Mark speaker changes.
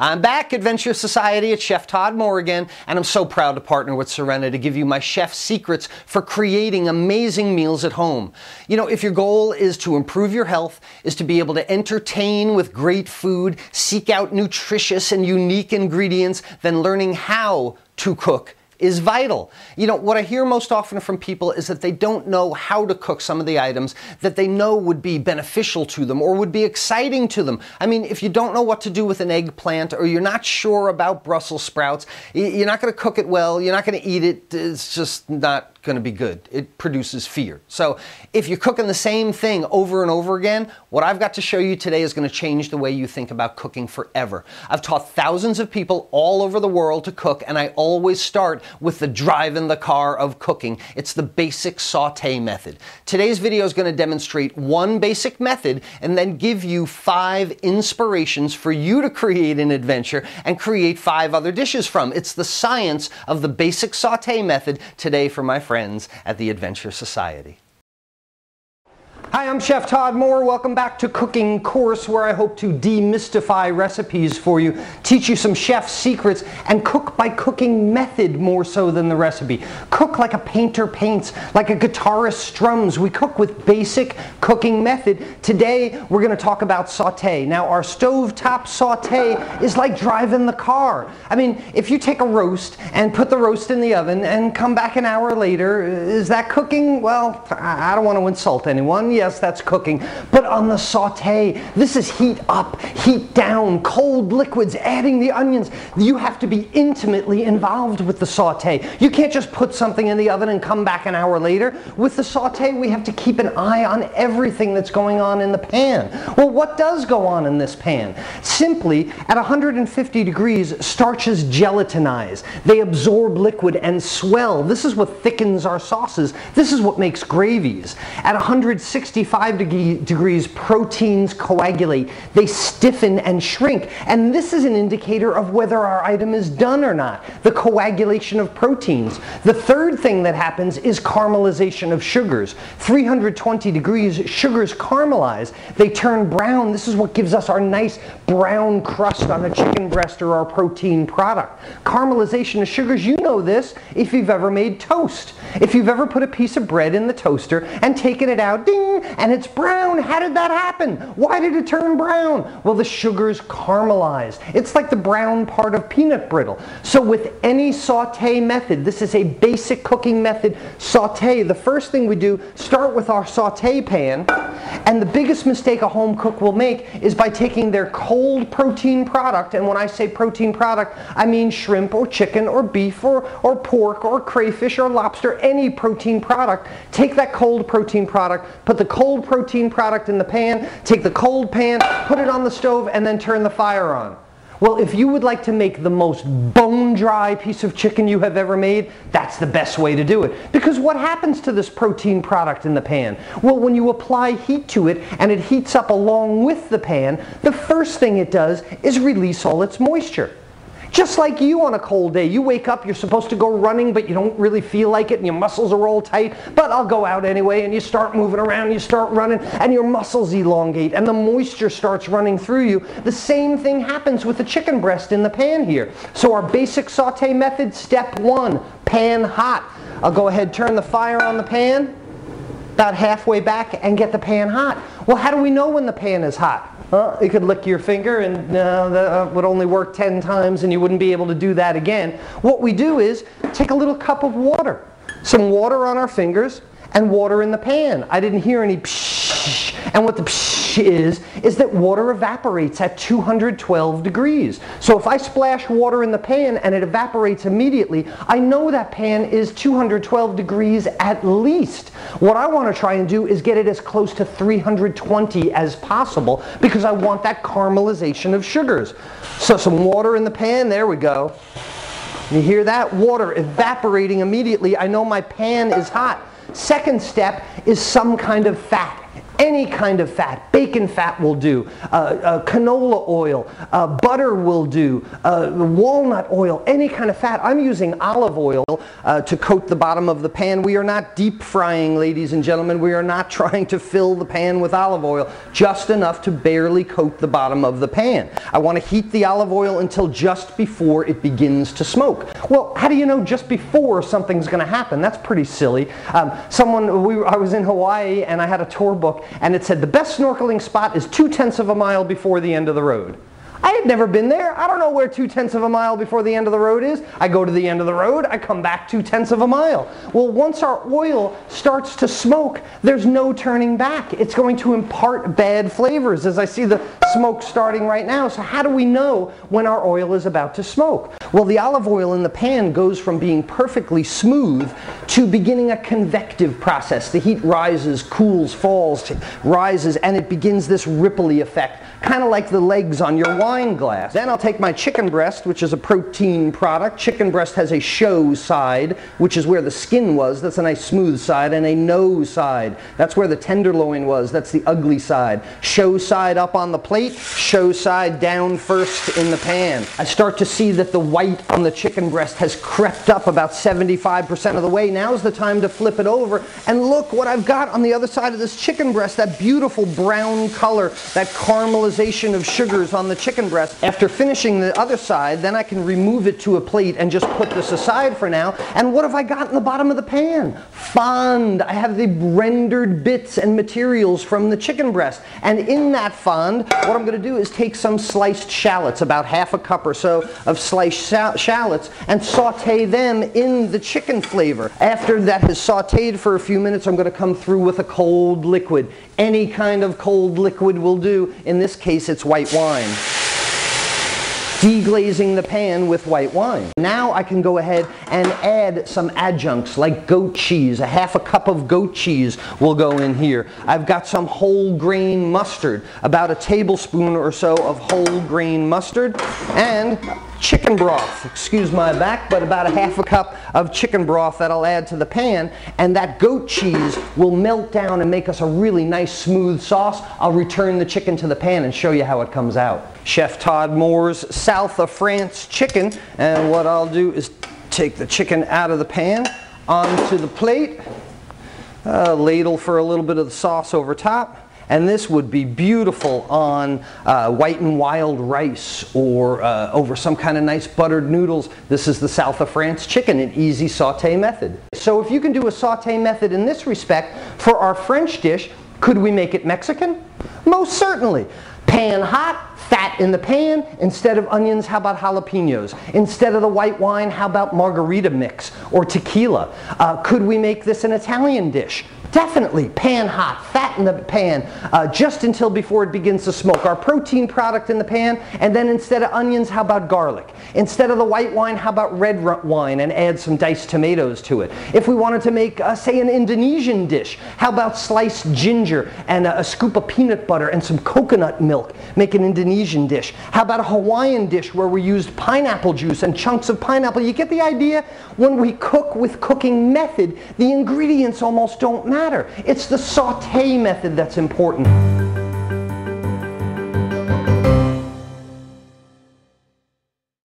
Speaker 1: I'm back, Adventure Society. It's Chef Todd Mohr again, and I'm so proud to partner with Serena to give you my chef secrets for creating amazing meals at home. You know, if your goal is to improve your health, is to be able to entertain with great food, seek out nutritious and unique ingredients, then learning how to cook is vital. You know, what I hear most often from people is that they don't know how to cook some of the items that they know would be beneficial to them or would be exciting to them. I mean, if you don't know what to do with an eggplant or you're not sure about Brussels sprouts, you're not going to cook it well, you're not going to eat it, it's just not going to be good. It produces fear. So if you're cooking the same thing over and over again, what I've got to show you today is going to change the way you think about cooking forever. I've taught thousands of people all over the world to cook, and I always start with the drive in the car of cooking. It's the basic saute method. Today's video is going to demonstrate one basic method and then give you 5 inspirations for you to create an adventure and create 5 other dishes from. It's the science of the basic saute method today for my friends at the Adventure Society. Hi, I'm Chef Todd Mohr. Welcome back to Cooking Course, where I hope to demystify recipes for you, teach you some chef secrets, and cook by cooking method more so than the recipe. Cook like a painter paints, like a guitarist strums. We cook with basic cooking method. Today, we're going to talk about saute. Now, our stovetop saute is like driving the car. I mean, if you take a roast and put the roast in the oven and come back an hour later, is that cooking? Well, I don't want to insult anyone. Yes, that's cooking. But on the saute, this is heat up, heat down, cold liquids, adding the onions. You have to be intimately involved with the saute. You can't just put something in the oven and come back an hour later. With the saute, we have to keep an eye on everything that's going on in the pan. Well, what does go on in this pan? Simply, at 150 degrees, starches gelatinize. They absorb liquid and swell. This is what thickens our sauces. This is what makes gravies. At 165 degrees, proteins coagulate. They stiffen and shrink. And this is an indicator of whether our item is done or not, the coagulation of proteins. The third thing that happens is caramelization of sugars. 320 degrees, sugars caramelize. They turn brown. This is what gives us our nice brown crust on a chicken breast or our protein product. Caramelization of sugars, you know this if you've ever made toast. If you've ever put a piece of bread in the toaster and taken it out, ding, and it's brown. How did that happen? Why did it turn brown? Well, the sugars caramelized. It's like the brown part of peanut brittle. So with any saute method, this is a basic cooking method, saute. The first thing we do, start with our saute pan, and the biggest mistake a home cook will make is by taking their cold protein product, and when I say protein product, I mean shrimp or chicken or beef or pork or crayfish or lobster, any protein product. Take that cold protein product, put the cold protein product in the pan, take the cold pan, put it on the stove, and then turn the fire on. Well, if you would like to make the most bone-dry piece of chicken you have ever made, that's the best way to do it. Because what happens to this protein product in the pan? Well, when you apply heat to it and it heats up along with the pan, the first thing it does is release all its moisture. Just like you on a cold day, you wake up, you're supposed to go running, but you don't really feel like it and your muscles are all tight, but I'll go out anyway, and you start moving around, you start running, and your muscles elongate, and the moisture starts running through you. The same thing happens with the chicken breast in the pan here. So our basic saute method, step 1, pan hot. I'll go ahead, turn the fire on the pan, about halfway back, and get the pan hot. Well, how do we know when the pan is hot? You could lick your finger and that would only work 10 times and you wouldn't be able to do that again. What we do is take a little cup of water, some water on our fingers and water in the pan. I didn't hear any psh, and what the psh is that water evaporates at 212 degrees. So if I splash water in the pan and it evaporates immediately, I know that pan is 212 degrees at least. What I want to try and do is get it as close to 320 as possible because I want that caramelization of sugars. So some water in the pan, there we go. You hear that? Water evaporating immediately. I know my pan is hot. Second step is some kind of fat. Any kind of fat. Bacon fat will do. Canola oil. Butter will do. Walnut oil. Any kind of fat. I'm using olive oil to coat the bottom of the pan. We are not deep frying, ladies and gentlemen. We are not trying to fill the pan with olive oil. Just enough to barely coat the bottom of the pan. I want to heat the olive oil until just before it begins to smoke. Well, how do you know just before something's going to happen? That's pretty silly. I was in Hawaii and I had a tour book and it said the best snorkeling spot is 2/10 of a mile before the end of the road. I had never been there. I don't know where 2/10 of a mile before the end of the road is. I go to the end of the road, I come back 2/10 of a mile. Well, once our oil starts to smoke, there's no turning back. It's going to impart bad flavors, as I see the smoke starting right now. So how do we know when our oil is about to smoke? Well, the olive oil in the pan goes from being perfectly smooth to beginning a convective process. The heat rises, cools, falls, rises, and it begins this ripply effect, kind of like the legs on your wine glass. Then I'll take my chicken breast, which is a protein product. Chicken breast has a show side, which is where the skin was. That's a nice smooth side, and a no side. That's where the tenderloin was. That's the ugly side. Show side up on the plate, show side down first in the pan. I start to see that the white on the chicken breast has crept up about 75% of the way. Now's the time to flip it over, and look what I've got on the other side of this chicken breast, that beautiful brown color, that caramelization of sugars on the chicken breast. After finishing the other side, then I can remove it to a plate and just put this aside for now. And what have I got in the bottom of the pan? Fond. I have the rendered bits and materials from the chicken breast. And in that fond, what I'm going to do is take some sliced shallots, about half a cup or so of sliced shallots, and saute them in the chicken flavor. After that has sauteed for a few minutes, I'm going to come through with a cold liquid. Any kind of cold liquid will do. In this case, it's white wine. Deglazing the pan with white wine. Now I can go ahead and add some adjuncts like goat cheese. A half a cup of goat cheese will go in here. I've got some whole grain mustard, about a tablespoon or so of whole grain mustard, and chicken broth. Excuse my back, but about a half a cup of chicken broth that I'll add to the pan, and that goat cheese will melt down and make us a really nice smooth sauce. I'll return the chicken to the pan and show you how it comes out. Chef Todd Mohr's South of France chicken, and what I'll do is take the chicken out of the pan onto the plate, ladle for a little bit of the sauce over top. And this would be beautiful on white and wild rice or over some kind of nice buttered noodles. This is the South of France chicken, an easy saute method. So if you can do a saute method in this respect for our French dish, could we make it Mexican? Most certainly. Pan hot, fat in the pan. Instead of onions, how about jalapenos? Instead of the white wine, how about margarita mix or tequila? Could we make this an Italian dish? Definitely. Pan hot, fat in the pan, just until before it begins to smoke. Our protein product in the pan, and then instead of onions, how about garlic? Instead of the white wine, how about red wine, and add some diced tomatoes to it? If we wanted to make, say, an Indonesian dish, how about sliced ginger and a scoop of peanut butter and some coconut milk? Make an Indonesian dish. How about a Hawaiian dish where we used pineapple juice and chunks of pineapple? You get the idea? When we cook with cooking method, the ingredients almost don't matter. It's the saute method that's important.